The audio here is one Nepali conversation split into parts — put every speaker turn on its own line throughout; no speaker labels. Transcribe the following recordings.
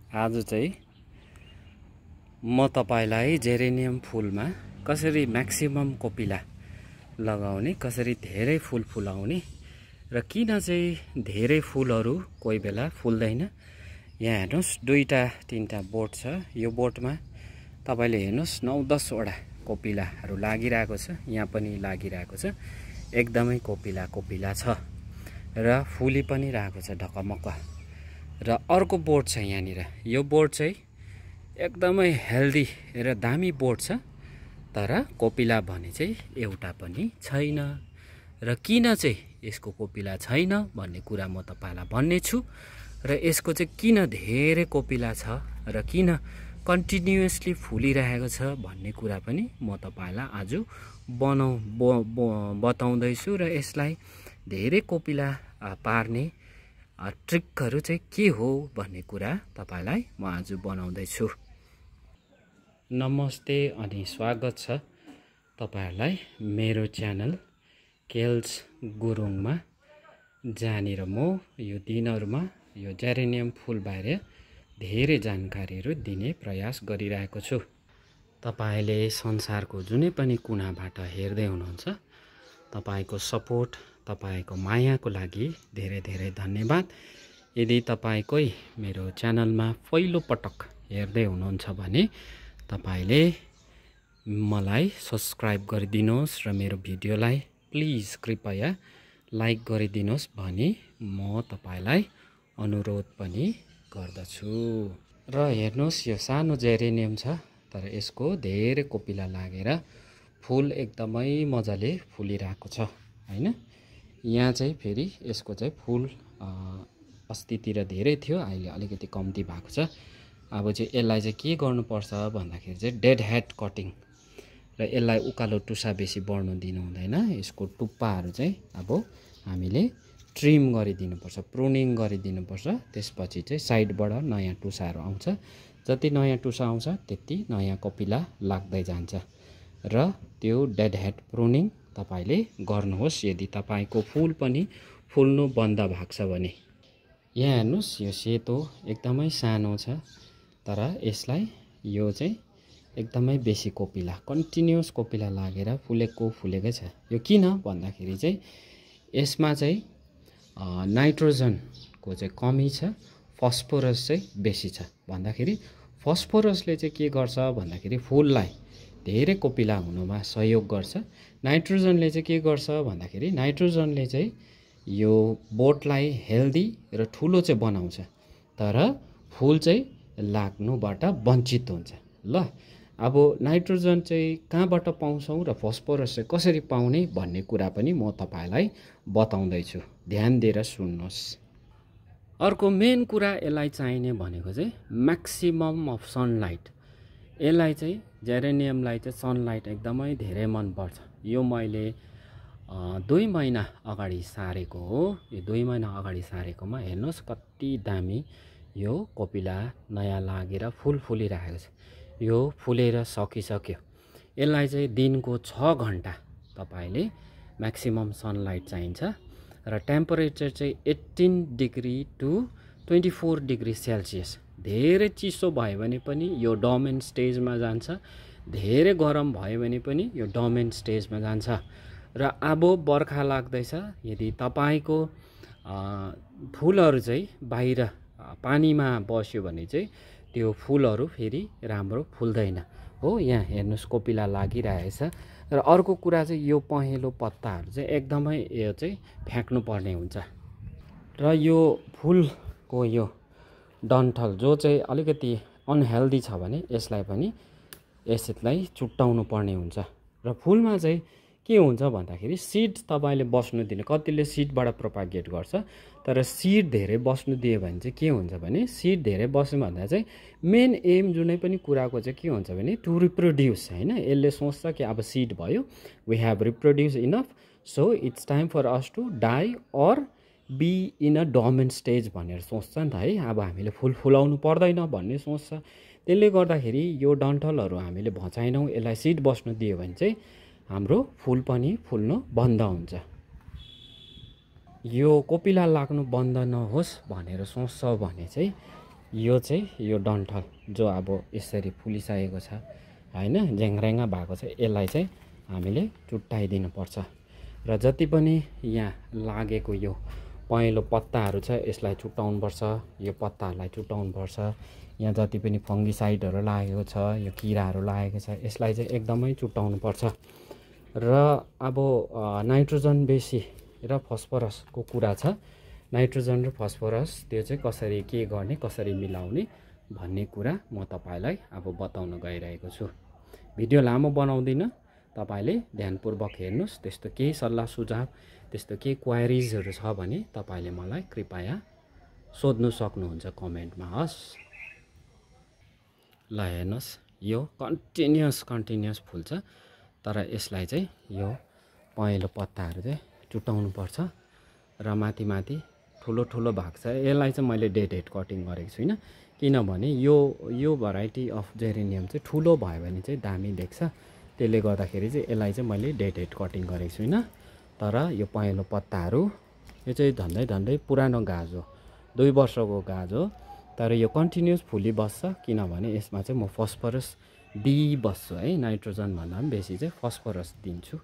आज चाहिँ म तपाईलाई जेरेनियम फुलमा कसरी म्याक्सिमम कोपिला लगाउने, कसरी धेरै फुल फुलाउने र किन चाहिँ धेरै फुलहरू कोही बेला फुल्दैन। यहाँ हेर्नुस्, दुईटा तीनटा बोट छ। यो बोटमा तपाईले हेर्नुस् 9-10 वटा कोपिलाहरू लागिरहेको छ। यहाँ पनि लागिरहेको छ, एकदमै कोपिला छ र फुली पनि रहेको छ ढकमक्क। र अर्को बोट छ यहाँनिर। यो बोट चाहिँ एकदमै हेल्दी र दामी बोट छ, तर कोपिला भने चाहिँ एउटा पनि छैन। र किन चाहिँ यसको कोपिला छैन भन्ने कुरा म तपाईलाई भन्ने छु। र यसको चाहिँ किन धेरै कोपिला छ र किन कन्टिन्युअसली फुलिरहेको छ भन्ने कुरा पनि म तपाईलाई आज बताउँदैछु। र यसलाई धेरै कोपिला पार्ने ट्रिकहरू चाहिँ के हो भन्ने कुरा तपाईलाई म आज बनाउँदैछु। नमस्ते अनि स्वागत छ तपाईहरुलाई मेरो च्यानल केल्स गुरुङमा, जहाँनिर म यो दिनहरुमा यो जेरेनियम फुल बारे धेरै जानकारीहरू दिने प्रयास गरिरहेको छु। तपाईले संसारको जुनै पनि कुनाबाट हेर्दै हुनुहुन्छ, तपाईको सपोर्ट, तपाईको मायाको लागि धेरै धेरै धन्यवाद। यदि तपाई कोही मेरो च्यानलमा पहिलो पटक हेर्दै हुनुहुन्छ भने तपाईले मलाई सब्स्क्राइब गरिदिनुहोस् र मेरो भिडियोलाई प्लिज कृपया लाइक गरिदिनुहोस् भनी म तपाईलाई अनुरोध पनि गर्दछु। र हेर्नुहोस्, यो सानो जेरेनियम छ, तर यसको धेरै कोपिला लागेर फुल एकदमै मजाले फुलिरहेको छ हैन। यहाँ चाहिँ फेरि यसको चाहिँ फुल अस्तितिर धेरै थियो, अहिले अलिकति कम्ती भएको छ। अब चाहिँ यसलाई चाहिँ के गर्नुपर्छ भन्दाखेरि चाहिँ डेड हेड कटिङ, र यसलाई उकालो टुसा बेसी बढ्नु दिनु हुँदैन। यसको टुप्पाहरू चाहिँ अब हामीले ट्रिम गरिदिनुपर्छ, प्रुनिङ गरिदिनुपर्छ। त्यसपछि चाहिँ साइडबाट नयाँ टुसाहरू आउँछ। जति नयाँ टुसा आउँछ त्यति नयाँ कोपिला लाग्दै जान्छ। र त्यो डेड हेड प्रुनिङ तपाईले गर्नुहोस् यदि तपाईको फुल पनि फुल्नु बन्द भएको छ भने। यहाँ हेर्नुस्, यो सेतो एकदमै सानो छ, तर यसलाई यो चाहिँ एकदमै बेसी कोपिला, कन्टिन्युअस कोपिला लागेर फुलेकै छ। यो किन भन्दाखेरि चाहिँ यसमा चाहिँ नाइट्रोजनको चाहिँ कमी छ, फस्फोरस चाहिँ बेसी छ। भन्दाखेरि फस्फोरसले चाहिँ के गर्छ भन्दाखेरि फुललाई धेरै कोपिला हुनुमा सहयोग गर्छ। नाइट्रोजनले चाहिँ के गर्छ भन्दाखेरि नाइट्रोजनले चाहिँ यो बोटलाई हेल्दी र ठुलो चाहिँ बनाउँछ, तर फुल चाहिँ लाग्नुबाट वञ्चित हुन्छ। ल, अब नाइट्रोजन चाहिँ कहाँबाट पाउँछौँ र फस्फोरस चाहिँ कसरी पाउने भन्ने कुरा पनि म तपाईलाई बताउँदैछु, ध्यान दिएर सुन्नुहोस्। अर्को मेन कुरा यसलाई चाहिने भनेको चाहिँ म्याक्सिमम अफ सनलाइट। यसलाई चाहिँ जेरेनियमलाई चाहिँ सनलाइट एकदमै धेरै मनपर्छ। यो मैले 2 महिना अगाडि सारेको हो। यो 2 महिना अगाडि सारेकोमा हेर्नुहोस् कति दामी यो कोपिला नयाँ लागेर फुल फुलिरहेको छ। यो फुलेर सकिसक्यो। यसलाई चाहिँ दिनको 6 घण्टा तपाईले म्याक्सिमम सनलाइट चाहिन्छ। र टेम्परेचर चाहिँ 18 डिग्री टु 24 डिग्री सेल्सियस। धेरै चिसो भयो भने पनि यो डर्मेन्ट स्टेजमा जान्छ, धेरै गरम भयो भने पनि यो डर्मेन्ट स्टेजमा जान्छ। र अब बर्खा लाग्दैछ, यदि तपाईको फुलहरू चाहिँ बाहिर पानीमा बस्यो भने चाहिँ त्यो फुलहरू फेरि राम्रो फुल्दैन हो। यहाँ हेर्नुस् कोपिला लागिरहेछ। र अर्को कुरा चाहिँ यो पहेँलो पत्ताहरू चाहिँ एकदमै यो चाहिँ फ्याँक्नु पर्ने हुन्छ। र यो फुलको यो डन्ठल जो चाहिँ अलिकति अनहेल्दी छ भने यसलाई पनि यसलाई चुट्टाउनु पर्ने हुन्छ। र फुलमा चाहिँ के हुन्छ भन्दाखेरि सिड तपाईले बस्नु दिने, कतिले सिडबाट प्रोपागेट गर्छ, तर सिड धेरै बस्नु दियो भने चाहिँ के हुन्छ भने सिड धेरै बस्नु भन्दा चाहिँ मेन एम जुनै पनि कुराको चाहिँ के हुन्छ भने टु रिप्रोड्युस हैन। यसले सोच्छ कि अब सिड भयो, we have reproduce enough, so it's time for us to die or be in a dormant stage भनेर सोच्छ नि त है। अब हामीले फुल फुलाउनु पर्दैन भन्ने सोच्छ। त्यसले गर्दाखेरि यो डन्ठलहरू हामीले भचाएनौँ, यसलाई सिड बस्नु दियो भने चाहिँ हाम्रो फुल पनि फुल्नु बन्द हुन्छ। यो कोपिला लाग्नु बन्द नहोस् भनेर सोच्छ भने चाहिँ यो चाहिँ यो डन्ठल जो अब यसरी फुलिसकेको छ हैन, झ्याङ्ग्र्याङ्गा भएको छ, यसलाई चाहिँ हामीले चुट्टाइदिनु पर्छ। र जति पनि यहाँ लागेको यो पहेँलो पत्ताहरू छ यसलाई चुट्टाउनुपर्छ, यो पत्ताहरूलाई चुट्टाउनुपर्छ। यहाँ जति पनि फङ्गिसाइडहरू लागेको छ, यो किराहरू लागेको छ, यसलाई चाहिँ एकदमै चुट्टाउनुपर्छ। र अब नाइट्रोजन बेसी र फस्फरसको कुरा छ। नाइट्रोजन र फस्फरस त्यो चाहिँ कसरी के गर्ने, कसरी मिलाउने भन्ने कुरा म तपाईँलाई अब बताउन गइरहेको छु। भिडियो लामो बनाउँदिनँ, तपाईँले ध्यानपूर्वक हेर्नुहोस्। त्यस्तो केही सल्लाह सुझाव, त्यस्तो केही क्वायरिजहरू छ भने तपाईँले मलाई कृपया सोध्नु सक्नुहुन्छ कमेन्टमा। हस् ल हेर्नुहोस्, यो कन्टिन्युस फुल्छ, तर यसलाई चाहिँ यो पहेँलो पत्ताहरू चाहिँ चुट्टाउनु पर्छ। र माथि माथि ठुलो ठुलो भाग छ, यसलाई चाहिँ मैले डेड हेड कटिङ गरेको छुइनँ, किनभने यो भेराइटी अफ जेरेनियम चाहिँ ठुलो भयो भने चाहिँ दामी देख्छ। त्यसले गर्दाखेरि चाहिँ यसलाई चाहिँ मैले डेड हेड कटिङ गरेको छुइनँ। तर यो पहेँलो पत्ताहरू यो चाहिँ झन्डै पुरानो गाछ हो, 2 वर्षको गाछ हो, तर यो कन्टिन्युस फुलिबस्छ। किनभने यसमा चाहिँ म फस्फरस दिइबस्छु है, नाइट्रोजन भन्दा पनि बेसी चाहिँ फस्फरस दिन्छु।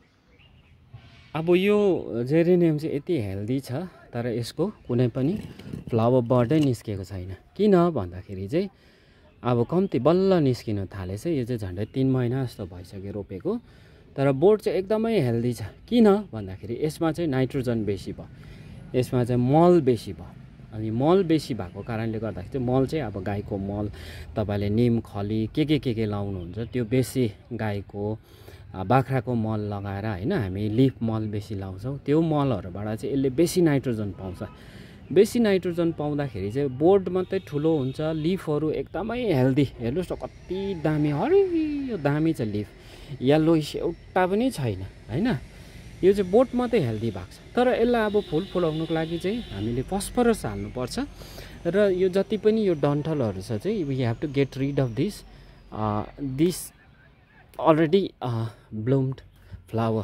अब यो जेरेनियम चाहिँ यति हेल्दी छ, तर यसको कुनै पनि फ्लावर बर्डै निस्केको छैन। किन भन्दाखेरि चाहिँ अब कम्ती बल्ल निस्किन थालेछ। यो चाहिँ झन्डै 3 महिना जस्तो भइसक्यो रोपेको, तर बोर्ड चाहिँ एकदमै हेल्दी छ। किन भन्दाखेरि यसमा चाहिँ नाइट्रोजन बेसी भयो, यसमा चाहिँ मल बेसी भयो। अनि मल बेसी भएको कारणले गर्दाखेरि चाहिँ मल चाहिँ अब गाईको मल, तपाईँले निम खली के लाउनुहुन्छ त्यो बेसी, गाईको बाख्राको मल लगाएर होइन, हामी लिफ मल बेसी लाउँछौँ, त्यो मलहरूबाट चाहिँ यसले बेसी नाइट्रोजन पाउँछ। बेसी नाइट्रोजन पाउँदाखेरि चाहिँ बोर्ड मात्रै ठुलो हुन्छ, लिफहरू एकदमै हेल्दी। हेर्नुहोस् न कति दामी, हरियो दामी छ लिफ, येल्लोइस एउटा पनि छैन होइन। यो चाहिँ बोट मात्रै हेल्दी भएको छ। तर यसलाई अब फुल फुलाउनुको लागि चाहिँ हामीले फस्फरस हाल्नुपर्छ। र यो जति पनि यो डन्ठलहरू छ चाहिँ we have to get rid of this already bloomed flower.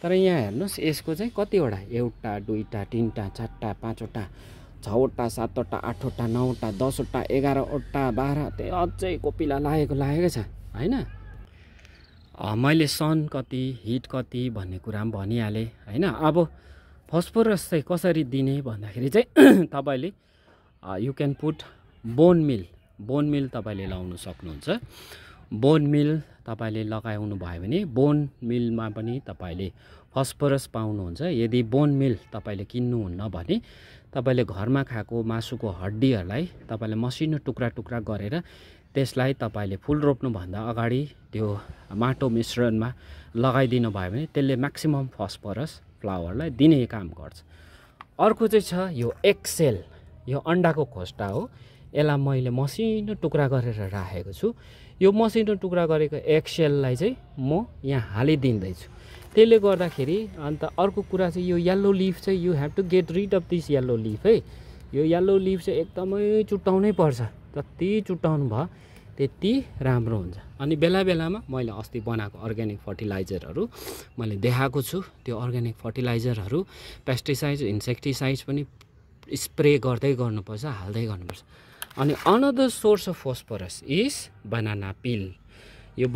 तर यहाँ हेर्नुहोस् यसको चाहिँ कतिवटा, 1, 2, 3, 4, 5, 6, 7, 8, 9, 10, 11, 12, त्यो अझै कोपिला लागेको छ होइन। मैले सन कति, हिट कति भन्ने कुरा पनि भनिहालेँ होइन। अब फस्फरस चाहिँ कसरी दिने भन्दाखेरि चाहिँ तपाईँले you can put bone meal तपाईँले लाउनु सक्नुहुन्छ। बोन मिल तपाईँले लगाउनु भयो भने बोन मिलमा पनि तपाईँले फस्फरस पाउनुहुन्छ। यदि बोन मिल तपाईँले किन्नुहुन्न भने तपाईँले घरमा खाएको मासुको हड्डीहरूलाई तपाईँले मसिनो टुक्रा गरेर त्यसलाई तपाईँले फुल रोप्नुभन्दा अगाडि त्यो माटो मिश्रणमा लगाइदिनु भयो भने त्यसले म्याक्सिमम फस्फरस फ्लावरलाई दिने काम गर्छ। अर्को चाहिँ छ यो एक्सेल, यो अन्डाको खोस्टा हो। यसलाई मैले मसिनो टुक्रा गरेर राखेको छु। यो मसिनो टुक्रा गरेको एक्सेललाई चाहिँ म यहाँ हालिदिँदैछु। त्यसले गर्दाखेरि अन्त अर्को कुरा चाहिँ यो येल्लो लिफ चाहिँ you have to get rid of this yellow leaf है। यो येल्लो लिफ चाहिँ एकदमै चुट्टाउनै पर्छ, जति चुट्टाउनु भयो त्यति राम्रो हुन्छ। अनि बेला बेलामा मैले अस्ति बनाएको अर्ग्यानिक फर्टिलाइजरहरू मैले देखाएको छु। त्यो अर्ग्यानिक फर्टिलाइजरहरू, पेस्टिसाइड्स, इन्सेक्टिसाइड्स पनि स्प्रे गर्नुपर्छ, हाल्दै गर्नुपर्छ। अनि another source of phosphorus is banana peel. यो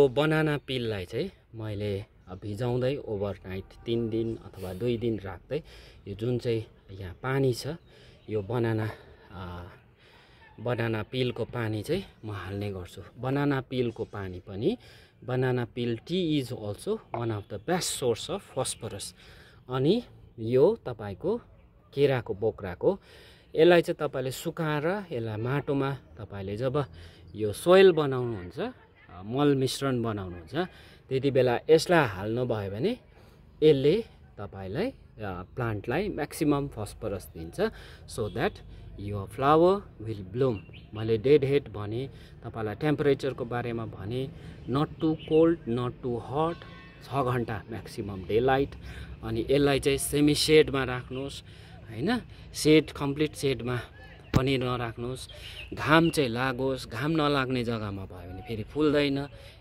बनाना पिललाई चाहिँ मैले भिजाउँदै ओभरनाइट 3 दिन अथवा 2 दिन राख्दै यो जुन चाहिँ यहाँ पानी छ, यो बनाना पिलको पानी चाहिँ म हाल्ने गर्छु। बनाना पिलको पानी पनि, banana pill T is also one of the best source of phosphorus. अनि यो तपाईँको केराको बोक्राको, यसलाई चाहिँ तपाईँले सुकाएर यसलाई माटोमा तपाईँले जब यो सोइल बनाउनुहुन्छ, मल मिश्रण बनाउनुहुन्छ, त्यति बेला यसलाई हाल्नुभयो भने यसले तपाईँलाई प्लान्टलाई म्याक्सिमम फस्फरस दिन्छ, सो द्याट यो फ्लावर विल ब्लुम। मैले डेड हेड भने, तपाईँलाई टेम्परेचरको बारेमा भने, not too cold not too hot, 6 घन्टा म्याक्सिमम डे लाइट। अनि यसलाई चाहिँ सेमी सेडमा राख्नुहोस् होइन, कम्प्लिट सेडमा पनि नराख्नुहोस्, घाम चाहिँ लागोस्। घाम नलाग्ने जग्गामा भयो भने फेरि फुल्दैन।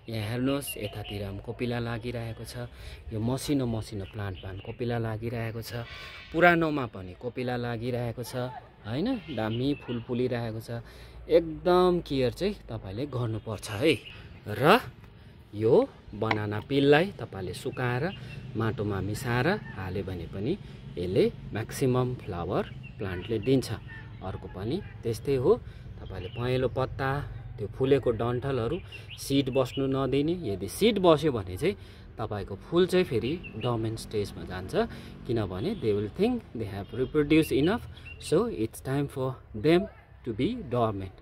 यहाँ हेर्नुहोस्, यतातिर पनि कोपिला लागिरहेको छ। यो मसिनो मसिनो प्लान्टमा पनि कोपिला लागिरहेको छ, पुरानोमा पनि कोपिला लागिरहेको छ हैन। दामी फुल फुलिरहेको छ। एकदम केयर चाहिँ तपाईँले गर्नुपर्छ है। र यो बनाना पिललाई तपाईँले सुकाएर माटोमा मिसाएर हाल्यो भने पनि यसले म्याक्सिमम फ्लावर प्लान्टले दिन्छ। अर्को पनि त्यस्तै हो, तपाईँले पहेँलो पत्ता, त्यो फुलेको डन्ठलहरू सिड बस्नु नदिने। यदि सिड बस्यो भने चाहिँ तपाईँको फुल चाहिँ फेरि डर्मेन्ट स्टेजमा जान्छ, किनभने they will think they have reproduce enough, so it's time for them to be dormant.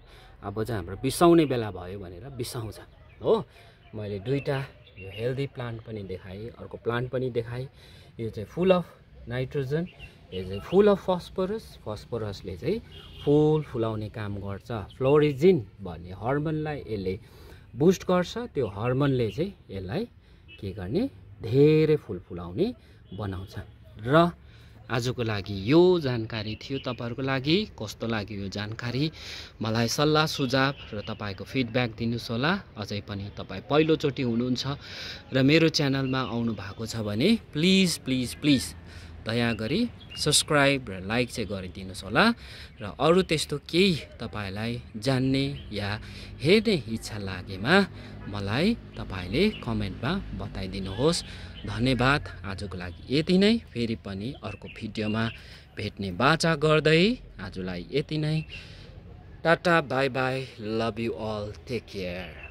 अब चाहिँ हाम्रो बिसाउने बेला भयो भनेर बिसाउँछ हो। मैले दुईवटा यो हेल्दी प्लान्ट पनि देखाएँ, अर्को प्लान्ट पनि देखाएँ। यो चाहिँ फुल अफ नाइट्रोजन, यो चाहिँ फुल अफ फस्फोरस। फस्फोरसले चाहिँ फुल फुलाउने काम गर्छ। फ्लोरिजिन भन्ने हर्मोनलाई यसले बुस्ट गर्छ। त्यो हर्मोनले चाहिँ यसलाई के गर्ने, धेरै फुल फुलाउने बनाउँछ। र आजको लागि यो जानकारी थियो तपाईँहरूको लागि। कस्तो लाग्यो यो जानकारी मलाई सल्लाह सुझाव र तपाईँको फिडब्याक दिनुहोस् होला। अझै पनि तपाईँ पहिलोचोटि हुनुहुन्छ र मेरो च्यानलमा आउनु भएको छ भने प्लिज प्लिज प्लिज दया गरी सब्सक्राइब र लाइक चाहिँ गरिदिनुहोस् होला। र अरू त्यस्तो केही तपाईँलाई जान्ने या हेर्ने इच्छा लागेमा मलाई तपाईँले कमेन्टमा बताइदिनुहोस्। धन्यवाद। आजको लागि यति नै। फेरि पनि अर्को भिडियोमा भेट्ने बाचा गर्दै आजलाई यति नै। Tata, bye bye, love you all, take care.